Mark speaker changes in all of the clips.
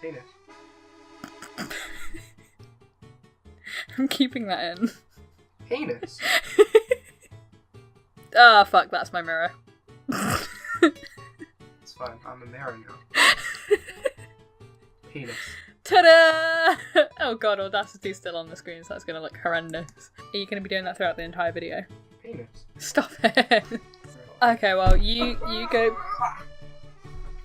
Speaker 1: Penis.
Speaker 2: I'm keeping that in.
Speaker 1: Penis?
Speaker 2: Ah, fuck, that's my mirror.
Speaker 1: It's fine, I'm a mirror now. Penis.
Speaker 2: Ta-da! Oh god, Audacity's still on the screen, so that's gonna look horrendous. Are you gonna be doing that throughout the entire video?
Speaker 1: Penis.
Speaker 2: Stop it! Okay, well, you go...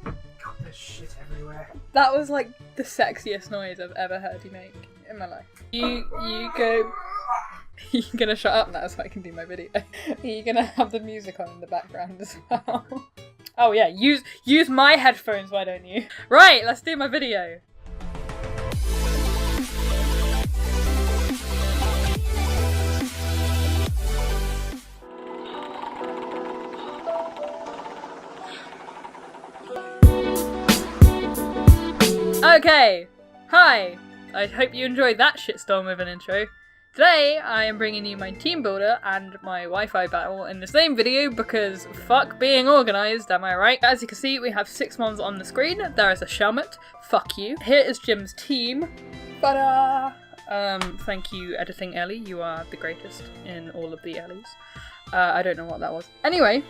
Speaker 1: God, there's shit everywhere.
Speaker 2: That was like the sexiest noise I've ever heard you make in my life. You go... You're gonna shut up now so I can do my video. You're gonna have the music on in the background as well. Oh yeah, use my headphones, why don't you? Right, let's do my video. Okay, hi! I hope you enjoyed that shitstorm of an intro. Today, I am bringing you my team builder and my Wi-Fi battle in the same video because fuck being organised, am I right? As you can see, we have 6 mons on the screen. There is a Shelmet. Fuck you. Here is Jim's team. Ta-da! Thank you, Editing Ellie. You are the greatest in all of the Ellies. I don't know what that was. Anyway,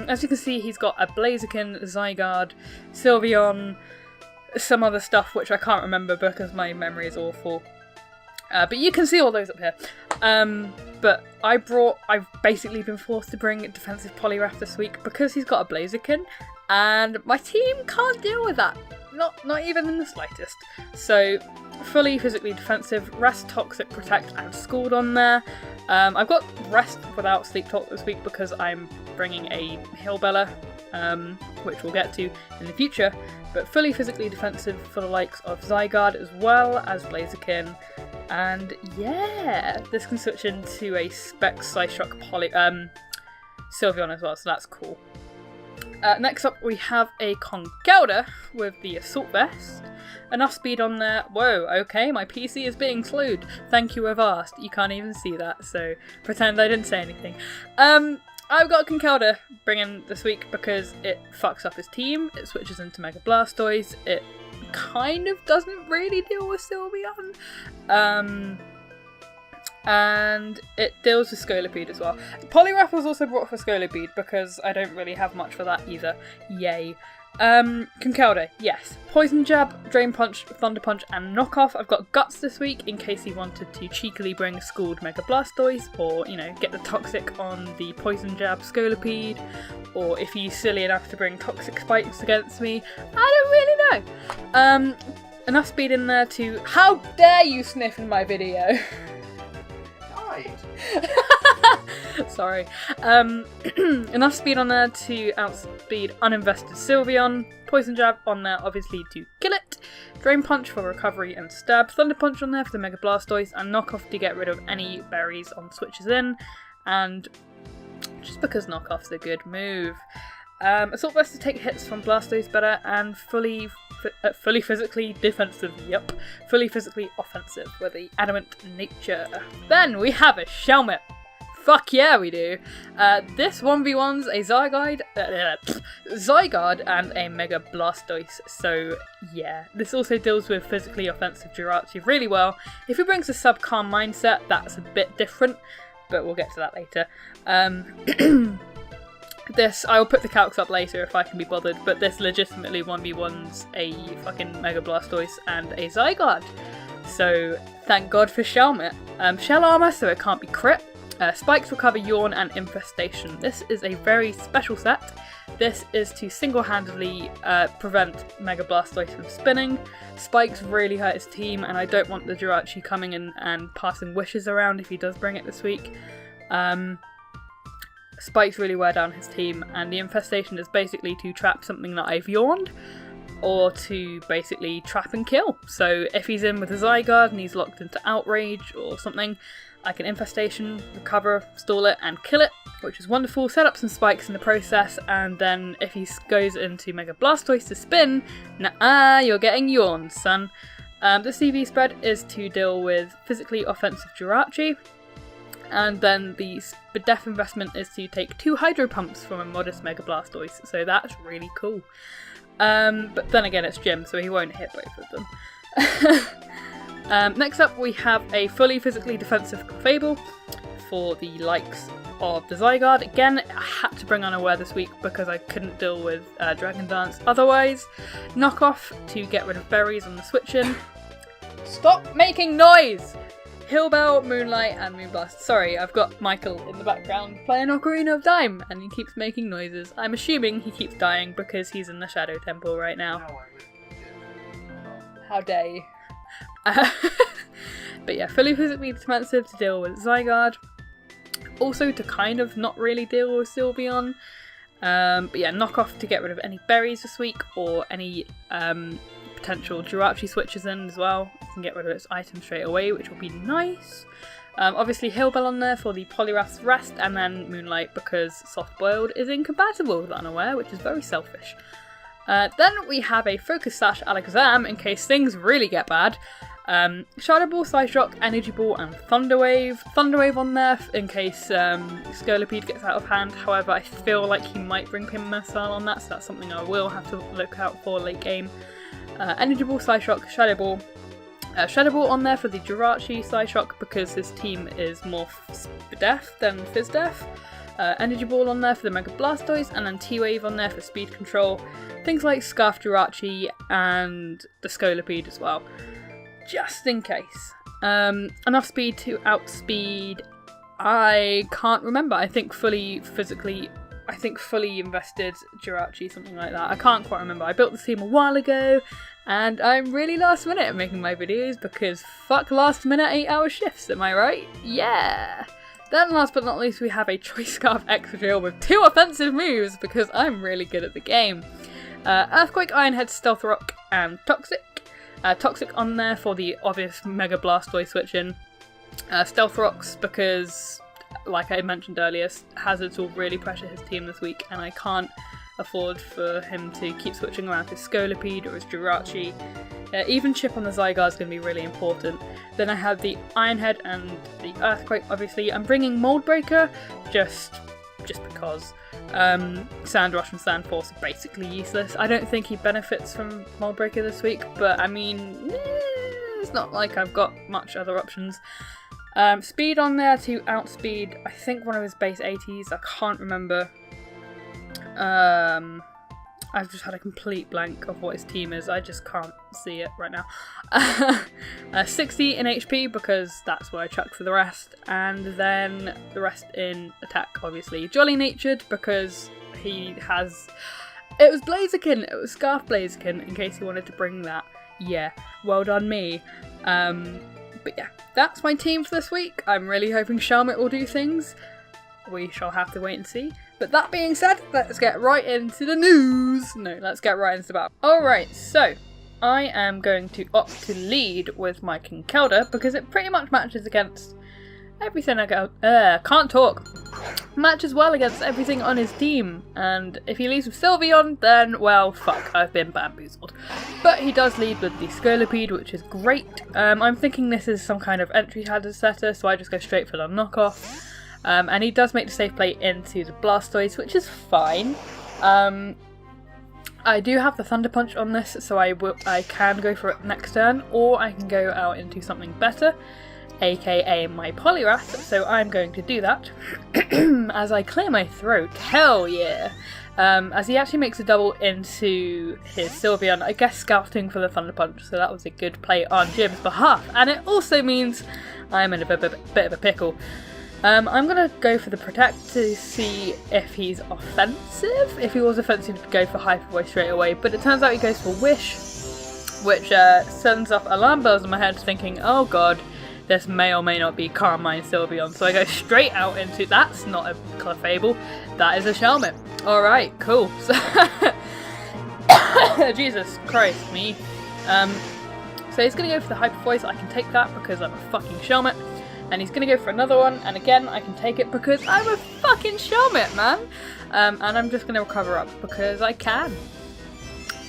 Speaker 2: as you can see, he's got a Blaziken, Zygarde, Sylveon, some other stuff which I can't remember because my memory is awful. But you can see all those up here. But I've basically been forced to bring defensive Poliwrath this week because he's got a Blaziken, and my team can't deal with that. Not even in the slightest. So, fully physically defensive, Rest, Toxic, Protect, and Scald on there. I've got Rest without Sleep Talk this week because I'm bringing a Hillbella, which we'll get to in the future. But fully physically defensive for the likes of Zygarde as well as Blaziken. And yeah, this can switch into a Specs Psyshock Sylveon as well, so that's cool. Next up we have a Conkeldurr with the Assault Vest. Enough speed on there. Whoa, okay, my PC is being slowed. Thank you, Avast. You can't even see that, so pretend I didn't say anything. I've got a Conkeldurr bringing this week because it fucks up his team, it switches into Mega Blastoise, it kind of doesn't really deal with Sylveon, and it deals with Scolipede as well. Poliwrath was also brought for Scolipede because I don't really have much for that either. Yay. Conkeldurr, yes. Poison Jab, Drain Punch, Thunder Punch, and Knockoff. I've got Guts this week in case he wanted to cheekily bring Scald Mega Blastoise, or, you know, get the Toxic on the Poison Jab Scolipede, or if he's silly enough to bring Toxic Spikes against me. I don't really know. Enough speed in there to... How dare you sniff in my video? Sorry. Enough speed on there to outspeed uninvested Sylveon. Poison Jab on there, obviously, to kill it. Drain Punch for recovery and stab. Thunder Punch on there for the Mega Blastoise. And Knockoff to get rid of any berries on switches in. And just because Knockoff's a good move. Assault Vest to take hits from Blastoise better. And fully physically defensive, yep. Fully physically offensive with the Adamant Nature. Then we have a Shelmet. Fuck yeah, we do. This 1v1's a Zygarde and a Mega Blastoise, so yeah. This also deals with physically offensive Jirachi really well. If he brings a sub-calm mindset, that's a bit different, but we'll get to that later. This, I will put the calcs up later if I can be bothered, but this legitimately 1v1's a fucking Mega Blastoise and a Zygarde. So, thank God for Shelmet. Shell Armor, so it can't be crit. Spikes, Recover, Yawn, and Infestation. This is a very special set. This is to single-handedly prevent Mega Blastoise from spinning. Spikes really hurt his team, and I don't want the Jirachi coming in and passing wishes around if he does bring it this week. Spikes really wear down his team, and the Infestation is basically to trap something that I've yawned, or to basically trap and kill. So if he's in with a Zygarde and he's locked into Outrage or something, I can Infestation, recover, stall it, and kill it, which is wonderful. Set up some spikes in the process, and then if he goes into Mega Blastoise to spin, nah, you're getting yawned, son. The CV spread is to deal with physically offensive Jirachi, and then the Def investment is to take 2 Hydro Pumps from a modest Mega Blastoise, so that's really cool. But then again, it's Jim, so he won't hit both of them. Next up, we have a fully physically defensive Fable for the likes of the Zygarde. Again, I had to bring Unaware this week because I couldn't deal with Dragon Dance otherwise. Knockoff to get rid of berries on the switch-in. Stop making noise! Hillbell, Moonlight, and Moonblast. Sorry, I've got Michael in the background playing Ocarina of Time, and he keeps making noises. I'm assuming he keeps dying because he's in the Shadow Temple right now. How dare you. But yeah, fully physically defensive to deal with Zygarde. Also to kind of not really deal with Sylveon. But yeah, Knockoff to get rid of any berries this week, or any potential Jirachi switches in as well. You can get rid of its item straight away, which will be nice. Obviously Hillbell on there for the Poliwrath's Rest, and then Moonlight because Soft Boiled is incompatible with Unaware, which is very selfish. Then we have a Focus Sash Alakazam in case things really get bad. Shadow Ball, Psyshock, Energy Ball, and Thunder Wave. Thunder Wave on there in case Scolipede gets out of hand. However, I feel like he might bring Pin Missile on that, so that's something I will have to look out for late game. Energy Ball, Psyshock, Shadow Ball. Shadow Ball on there for the Jirachi Psyshock because his team is more Def than Fizz Def. Energy Ball on there for the Mega Blastoise, and then T-Wave on there for speed control. Things like Scarf Jirachi and the Scolipede as well. Just in case. Enough speed to outspeed, I can't remember. I think fully invested Jirachi, something like that. I can't quite remember. I built this team a while ago, and I'm really last minute at making my videos because fuck last minute 8-hour shifts, am I right? Yeah! Then last but not least, we have a Choice Scarf Excadrill with 2 offensive moves because I'm really good at the game. Earthquake, Ironhead, Stealth Rock, and Toxic. Toxic on there for the obvious Mega Blastoise switch-in. Stealth Rocks because, like I mentioned earlier, Hazards will really pressure his team this week, and I can't afford for him to keep switching around his Scolipede or his Jirachi. Even Chip on the Zygarde is going to be really important. Then I have the Ironhead and the Earthquake, obviously. I'm bringing Mold Breaker just because. Sand Rush and Sand Force are basically useless. I don't think he benefits from Mold Breaker this week, but I mean, it's not like I've got much other options. Speed on there to outspeed, I think one of his base 80s, I can't remember. I've just had a complete blank of what his team is, I just can't see it right now. 60 in HP because that's what I chuck for the rest, and then the rest in attack, obviously. Jolly Natured because he has... It was Blaziken, it was Scarf Blaziken, in case you wanted to bring that. Yeah, well done me. But yeah, that's my team for this week. I'm really hoping Charlotte will do things. We shall have to wait and see. But that being said, let's get right into the news. No, let's get right into the battle. Alright, so I am going to opt to lead with my Kinkelda because it pretty much matches against everything I go. Can't talk. Matches well against everything on his team. And if he leads with Sylveon, then, well, fuck, I've been bamboozled. But he does lead with the Scolipede, which is great. I'm thinking this is some kind of entry hazard setter, so I just go straight for the knockoff. And he does make the safe play into the Blastoise, which is fine. I do have the Thunder Punch on this, so I can go for it next turn, or I can go out into something better, aka my Poliwrath, so I'm going to do that. As I clear my throat, hell yeah! As he actually makes a double into his Sylveon, I guess scouting for the Thunder Punch, so that was a good play on Jim's behalf. And it also means I'm in a bit of a pickle. I'm going to go for the Protect to see if he's offensive. If he was offensive, he'd go for Hyper Voice straight away, but it turns out he goes for Wish, which sends off alarm bells in my head thinking, oh god, this may or may not be Carmine Sylveon. So I go straight out into, that's not a Clefable, that is a Shelmet. Alright, cool. So Jesus Christ, me. So he's going to go for the Hyper Voice. I can take that because I'm a fucking Shelmet. And he's going to go for another one, and again, I can take it because I'm a fucking Shelmet, man! And I'm just going to recover up because I can.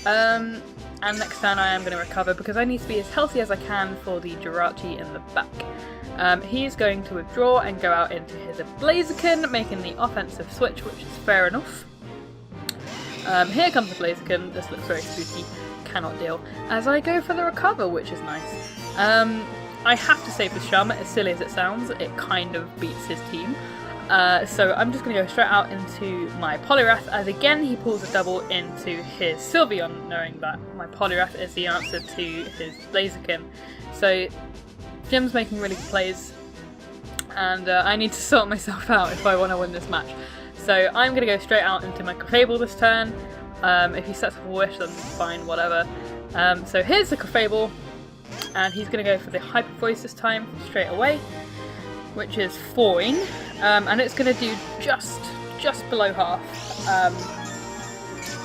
Speaker 2: And next turn I am going to recover because I need to be as healthy as I can for the Jirachi in the back. He's going to withdraw and go out into his Blaziken, making the offensive switch, which is fair enough. Here comes the Blaziken. This looks very spooky. Cannot deal. As I go for the recover, which is nice. I have to save the Shelmet, as silly as it sounds. It kind of beats his team. So I'm just going to go straight out into my Poliwrath, as again he pulls a double into his Sylveon, knowing that my Poliwrath is the answer to his Blaziken. So Jim's making really good plays, and I need to sort myself out if I want to win this match. So I'm going to go straight out into my Clefable this turn. If he sets up a Wish, then fine, whatever. So here's the Clefable, and he's going to go for the Hyper Voice this time, straight away, which is fine. And it's going to do just below half.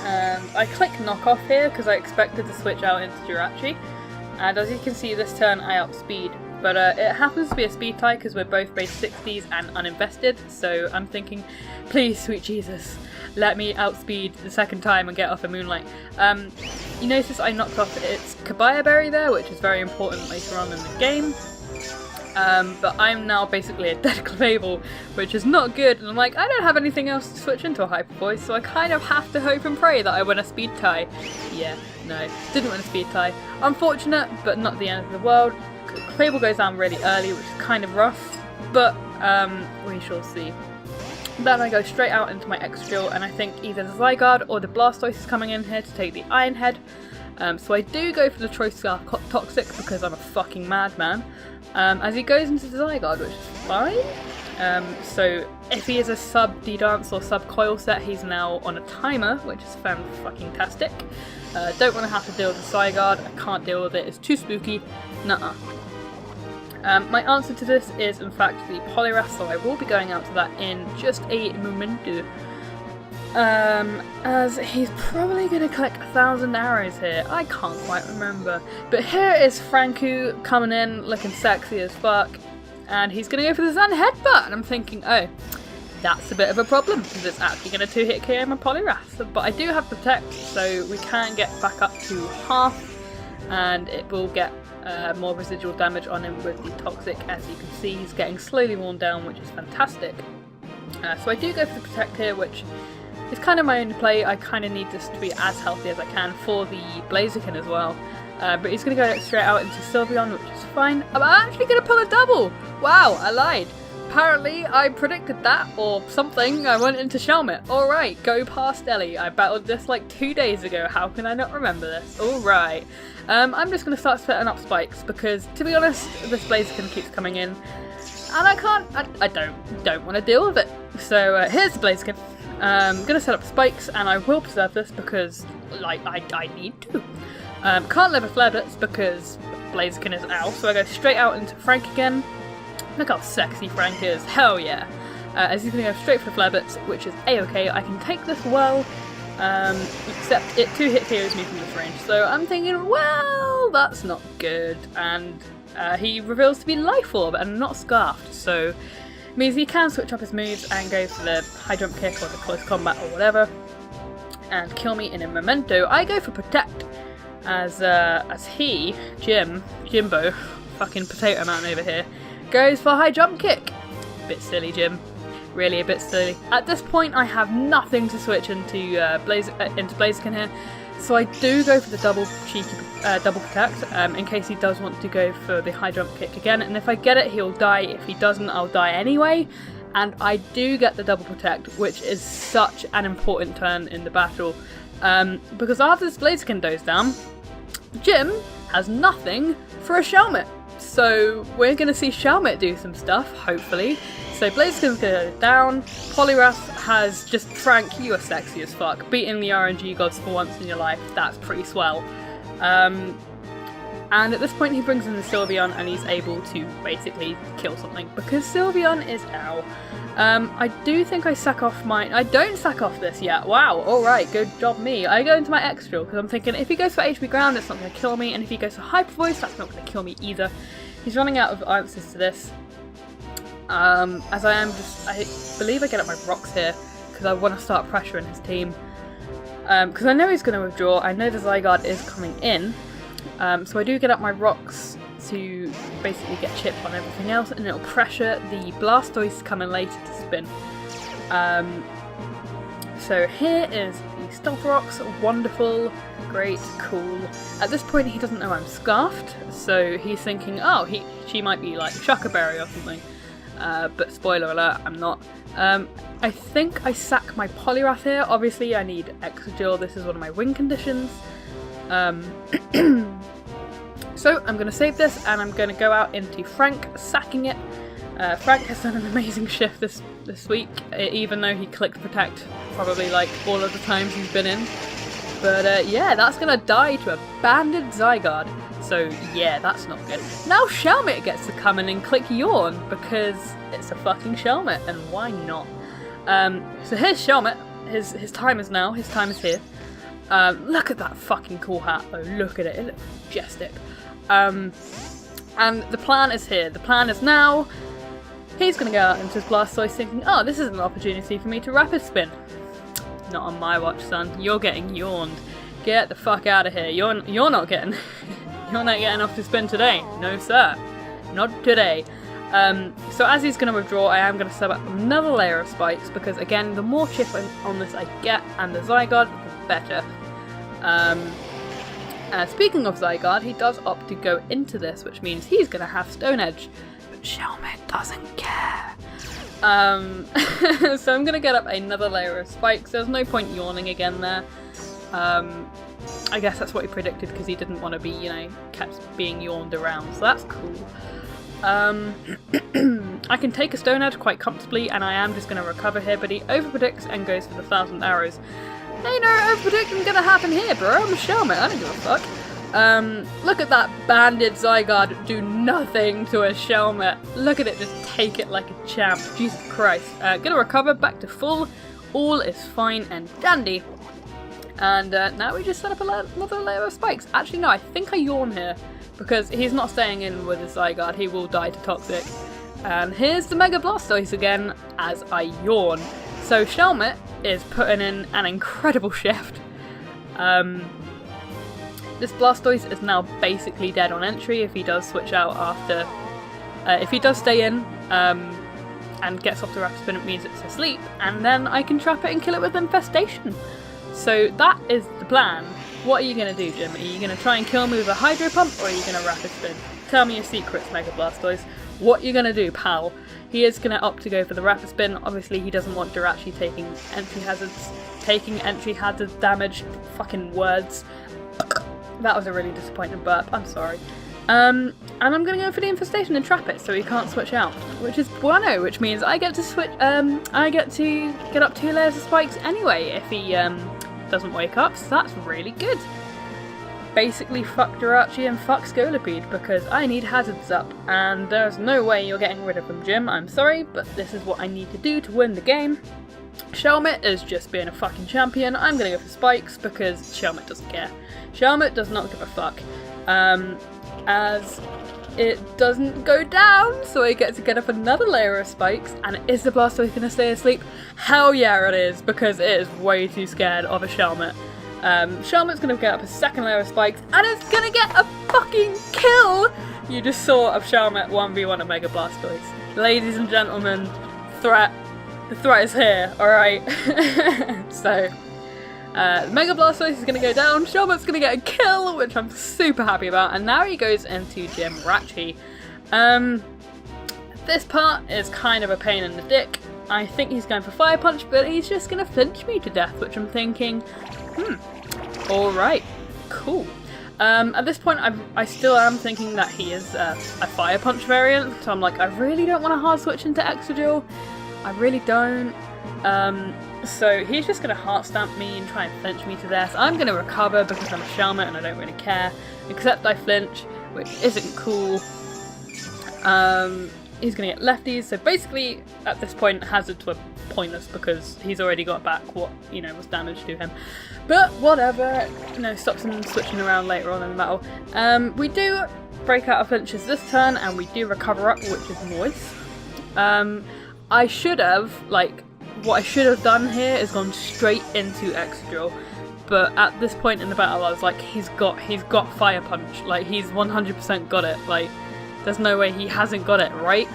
Speaker 2: And I click Knock Off here because I expected to switch out into Jirachi. And as you can see, this turn I outspeed. But it happens to be a speed tie because we're both base 60s and uninvested. So I'm thinking, please, sweet Jesus, let me outspeed the second time and get off a Moonlight. You notice I knocked off its Kabaya Berry there, which is very important later on in the game. But I'm now basically a dead Clefable, which is not good, and I'm like, I don't have anything else to switch into a Hyper Voice, so I kind of have to hope and pray that I win a speed tie. Yeah, no, didn't win a speed tie. Unfortunate, but not the end of the world. Clefable goes down really early, which is kind of rough, but we shall see. Then I go straight out into my X-Drill, and I think either the Zygarde or the Blastoise is coming in here to take the Iron Head. So I do go for the Choice Scarf Toxic because I'm a fucking madman. As he goes into the Zygarde, which is fine. So if he is a sub D-Dance or sub Coil set, he's now on a timer, which is fan-fucking-tastic. Don't want to have to deal with the Zygarde. I can't deal with it. It's too spooky. Nuh-uh. My answer to this is, in fact, the Poliwrath, so I will be going out to that in just a momento. As he's probably going to collect 1,000 arrows here. I can't quite remember. But here is Franku coming in, looking sexy as fuck. And he's going to go for the Zen Headbutt. And I'm thinking, oh, that's a bit of a problem, because it's actually going to 2-hit KO my Poliwrath. But I do have Protect, so we can get back up to half. And it will get more residual damage on him with the Toxic. As you can see, he's getting slowly worn down, which is fantastic. So I do go for the Protect here, which it's kind of my only play. I kind of need this to be as healthy as I can for the Blaziken as well. But he's going to go straight out into Sylveon, which is fine. I'm actually going to pull a double! Wow, I lied. Apparently I predicted that, or something. I went into Shelmet. Alright, go past Ellie. I battled this like 2 days ago. How can I not remember this? Alright. I'm just going to start setting up spikes, because to be honest, this Blaziken keeps coming in. And I can't, I don't want to deal with it. So here's the Blaziken. I'm going to set up spikes, and I will preserve this because, like, I need to. Can't live with Flare Blitz because Blaziken is out, so I go straight out into Frank again. Look how sexy Frank is, hell yeah. As he's going to go straight for the Flare Blitz, which is a-okay. I can take this well, except it 2-hit KOs me from this range. So I'm thinking, well, that's not good. And he reveals to be Life Orb and not Scarfed, so means he can switch up his moves and go for the high jump kick or the close combat or whatever and kill me in a memento. I go for Protect as he, Jimbo, fucking Potato Man over here, goes for high jump kick. Bit silly, Jim. Really a bit silly. At this point I have nothing to switch into Blaziken here, so I do go for the double Protect in case he does want to go for the high jump kick again, and if I get it he'll die. If he doesn't, I'll die anyway, and I do get the double Protect, which is such an important turn in the battle, because after this Blaziken goes down, Jim has nothing for a Shelmet. So we're going to see Shelmet do some stuff, hopefully. So Blaziken's going to go down. Poliwrath has just, Frank, you are sexy as fuck. Beating the RNG gods for once in your life, that's pretty swell. And at this point he brings in the Sylveon and he's able to basically kill something, because Sylveon is ow. I do think I sack off mine. I don't sack off this yet. Wow, alright, good job me. I go into my X-Drill because I'm thinking if he goes for HP Ground, it's not going to kill me, and if he goes for Hyper Voice, that's not going to kill me either. He's running out of answers to this. As I believe I get up my rocks here because I want to start pressuring his team. Because I know he's going to withdraw. I know the Zygarde is coming in. So I do get up my rocks to basically get chipped on everything else, and it'll pressure the Blastoise coming later to spin. So here is the stealth rocks. Wonderful, great, cool. At this point he doesn't know I'm scarfed, so he's thinking, oh, she might be like Chuckerberry or something. But spoiler alert, I'm not. I think I sack my Polyrath here. Obviously I need Exegil, this is one of my win conditions. So I'm going to save this and I'm going to go out into Frank, sacking it. Frank has done an amazing shift this week, even though he clicked protect probably like all of the times he's been in. But yeah, that's going to die to a banded Zygarde. So yeah, that's not good. Now Shelmet gets to come in and click Yawn because it's a fucking Shelmet, and why not? So here's Shelmet. His time is now. His time is here. Look at that fucking cool hat though. Look at it. It looks majestic. And the plan is here. The plan is now. He's going to go out into his Blastoise thinking, oh, this is an opportunity for me to Rapid Spin. Not on my watch, son. You're getting yawned. Get the fuck out of here. You're not getting you're not getting off to spin today. No, sir. Not today. So as he's going to withdraw, I am going to set up another layer of spikes because, again, the more chip on this I get and the Zygarde, the better. Speaking of Zygarde, he does opt to go into this, which means he's going to have Stone Edge. But Shelmet doesn't care. So I'm going to get up another layer of spikes. There's no point yawning again there. I guess that's what he predicted because he didn't want to be, kept being yawned around. So that's cool. I can take a Stone Edge quite comfortably, and I am just going to recover here, but he overpredicts and goes for the 1,000 arrows. Ain't no overpredicting gonna happen here, bro. I'm a Shelmet, I don't give a fuck. Look at that banded Zygarde do nothing to a Shelmet. Look at it just take it like a champ. Jesus Christ. Gonna recover back to full. All is fine and dandy. And now we just set up another layer of spikes. Actually, no, I think I yawn here because he's not staying in with his Zygarde. He will die to Toxic. And here's the Mega Blastoise again as I yawn. So Shelmet is putting in an incredible shift. This Blastoise is now basically dead on entry if he does switch out after... if he does stay in and gets off the Rapid Spin, it means it's asleep, and then I can trap it and kill it with Infestation. So that is the plan. What are you going to do, Jim? Are you going to try and kill me with a Hydro Pump, or are you going to Rapid Spin? Tell me your secrets, Mega Blastoise. What are you going to do, pal? He is going to opt to go for the Rapid Spin. Obviously, he doesn't want Jirachi taking entry hazards. Taking entry hazard damage. Fucking words. That was a really disappointing burp. I'm sorry. And I'm going to go for the Infestation and trap it so he can't switch out. Which is bueno, which means I get to switch... I get to get up 2 layers of spikes anyway if he doesn't wake up. So that's really good. Basically fuck Jirachi and fuck Scolipede because I need hazards up, and there's no way you're getting rid of them, Jim. I'm sorry, but this is what I need to do to win the game. Shelmet is just being a fucking champion. I'm gonna go for spikes because Shelmet doesn't care. Shelmet does not give a fuck. As it doesn't go down, so I get to get up another layer of spikes. And is the Blastoise gonna stay asleep? Hell yeah it is, because it is way too scared of a Shelmet. Shelmet's gonna get up a second layer of spikes, and it's gonna get a fucking kill! You just saw a Shelmet 1v1 a Mega Blastoise. Ladies and gentlemen, the threat is here, alright? So, the Mega Blastoise is gonna go down, Shelmet's gonna get a kill, which I'm super happy about, and now he goes into Jirachi. This part is kind of a pain in the dick. I think he's going for Fire Punch, but he's just gonna flinch me to death, which I'm thinking, alright, cool. At this point, I still am thinking that he is a Fire Punch variant, so I'm like, I really don't want to hard switch into Exegil. I really don't. So he's just going to Heart Stamp me and try and flinch me to death. I'm going to recover because I'm a Shelmet and I don't really care, except I flinch, which isn't cool. He's going to get lefties, so basically, at this point, hazards were pointless because he's already got back what, was damage to him. But whatever, stops him switching around later on in the battle. We do break out of flinches this turn, and we do recover up, which is nice. I should have, what I should have done here is gone straight into Exegil. But at this point in the battle, I was like, he's got Fire Punch. He's 100% got it. There's no way he hasn't got it, right?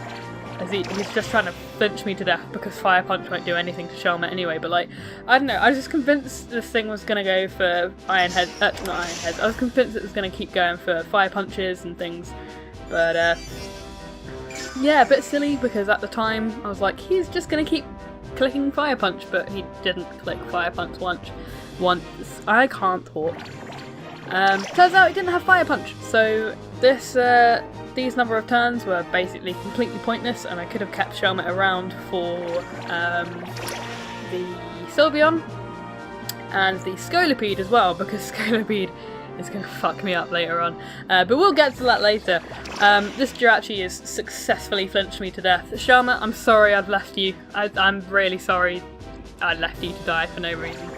Speaker 2: as he's just trying to flinch me to death because Fire Punch won't do anything to Shelmet anyway, but like, I don't know, I was just convinced this thing was going to go for Iron Head, not Iron Heads, I was convinced it was going to keep going for Fire Punches and things, but yeah, a bit silly because at the time I was like, he's just going to keep clicking Fire Punch, but he didn't click Fire Punch once. I can't talk. Turns out he didn't have Fire Punch, so these number of turns were basically completely pointless, and I could have kept Shelmet around for the Sylveon and the Scolipede as well, because Scolipede is going to fuck me up later on. But we'll get to that later. This Jirachi has successfully flinched me to death. Shelmet, I'm sorry I've left you. I'm really sorry I left you to die for no reason.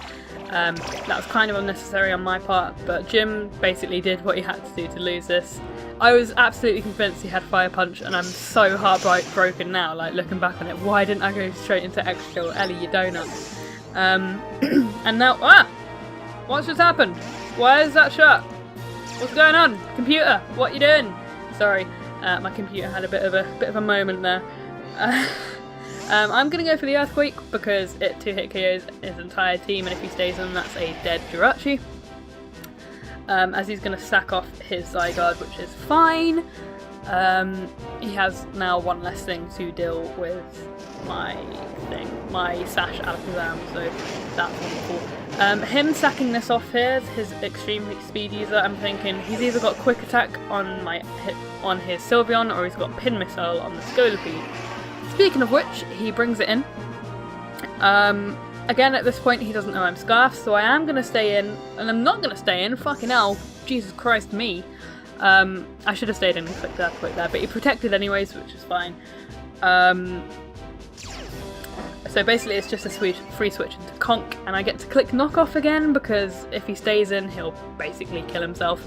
Speaker 2: That was kind of unnecessary on my part, but Jim basically did what he had to do to lose this. I was absolutely convinced he had Fire Punch, and I'm so heartbroken now, like looking back on it. Why didn't I go straight into Extra? Ellie, you donut. And now, what's just happened? Why is that shut? What's going on? Computer, what you doing? Sorry, my computer had a bit of a moment there. I'm going to go for the Earthquake because it 2-hit KOs his entire team, and if he stays in, that's a dead Jirachi. As he's going to sack off his Zygarde, which is fine. He has now one less thing to deal with my Sash Alakazam, so that's wonderful. Him sacking this off here, his extremely speed user, I'm thinking he's either got Quick Attack on his Sylveon, or he's got Pin Missile on the Scolipede. Speaking of which, he brings it in. Again, at this point, he doesn't know I'm Scarf, so I am going to stay in, and I'm not going to stay in, fucking hell, Jesus Christ me. I should have stayed in and clicked Earthquake there, but he protected anyways, which is fine. So basically it's just a free switch into Conk, and I get to click Knockoff again, because if he stays in, he'll basically kill himself.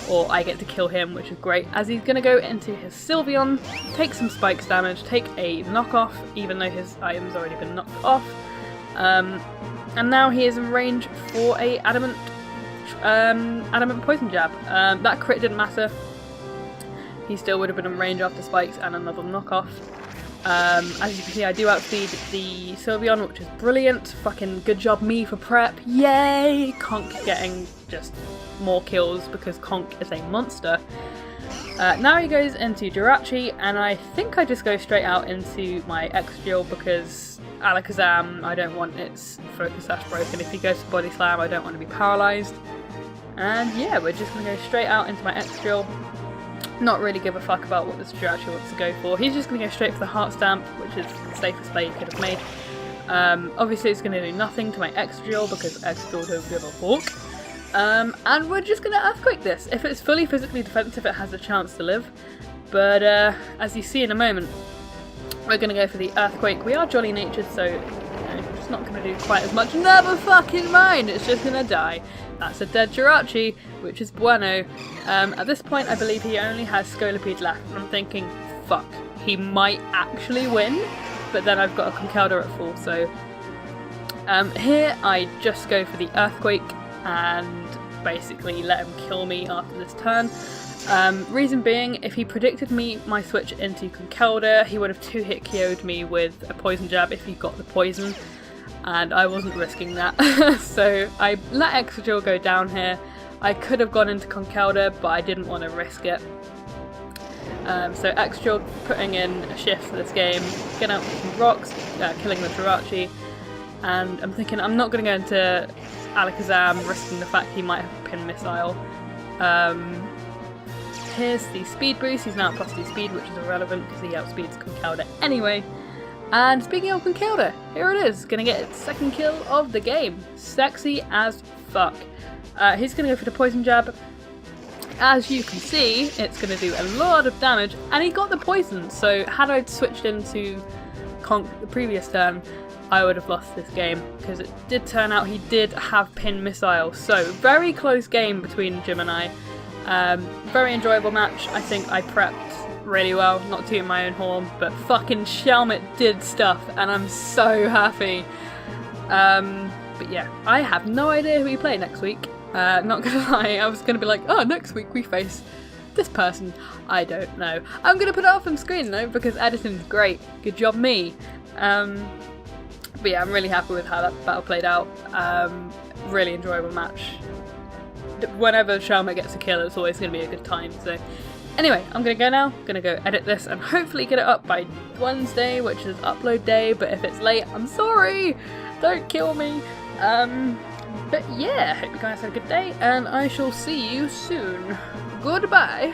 Speaker 2: Or I get to kill him, which is great, as he's going to go into his Sylveon, take some Spikes damage, take a knockoff, even though his item's already been knocked off. And now he is in range for a Adamant Poison Jab. That crit didn't matter. He still would have been in range after Spikes and another knockoff. As you can see, I do outspeed the Sylveon, which is brilliant. Fucking good job me for prep. Yay! Conk getting just more kills because Conk is a monster. Now he goes into Jirachi, and I think I just go straight out into my X-Drill because Alakazam, I don't want its Focus Sash broken. If he goes to Body Slam, I don't want to be paralysed. And yeah, we're just going to go straight out into my X-Drill. Not really give a fuck about what this Jirachi wants to go for. He's just going to go straight for the Heart Stamp, which is the safest play he could have made. Obviously it's going to do nothing to my X-Drill because X-Drill don't give a fuck. And we're just going to Earthquake this. If it's fully physically defensive, it has a chance to live. But as you see in a moment, we're going to go for the Earthquake. We are jolly natured, so it's not going to do quite as much. Never fucking mind, it's just going to die. That's a dead Jirachi, which is bueno. At this point, I believe he only has Scolipede left, and I'm thinking, fuck, he might actually win, but then I've got a Conkeldurr at full, so here I just go for the Earthquake and basically let him kill me after this turn. Reason being, if he predicted my switch into Conkeldurr, he would have 2-hit KO'd me with a Poison Jab if he got the poison, and I wasn't risking that. So I let X-Drill go down here. I could have gone into Conkeldurr, but I didn't want to risk it. So X-Drill putting in a shift for this game, getting out with some rocks, killing the Jirachi, and I'm thinking I'm not going to go into Alakazam, risking the fact he might have a Pin Missile. Here's the speed boost. He's now at +2 speed, which is irrelevant because he outspeeds Conkeldurr anyway. And speaking of Conkeldurr, here it is, gonna get its second kill of the game. Sexy as fuck. He's gonna go for the Poison Jab. As you can see, it's gonna do a lot of damage, and he got the poison, so had I switched into Conk the previous turn, I would have lost this game, because it did turn out he did have Pin Missile. So, very close game between Jim and I. Very enjoyable match. I think I prepped really well, not tooting my own horn, but fucking Shelmet did stuff, and I'm so happy. But yeah, I have no idea who we play next week. Not gonna lie, I was gonna be like, oh, next week we face This person, I don't know. I'm gonna put it up on screen though because editing's great. Good job me. But yeah, I'm really happy with how that battle played out. Really enjoyable match. Whenever Sharma gets a kill, it's always going to be a good time. So anyway, I'm going to go now. I'm going to go edit this and hopefully get it up by Wednesday, which is upload day. But if it's late, I'm sorry. Don't kill me. But yeah, hope you guys had a good day and I shall see you soon. Goodbye.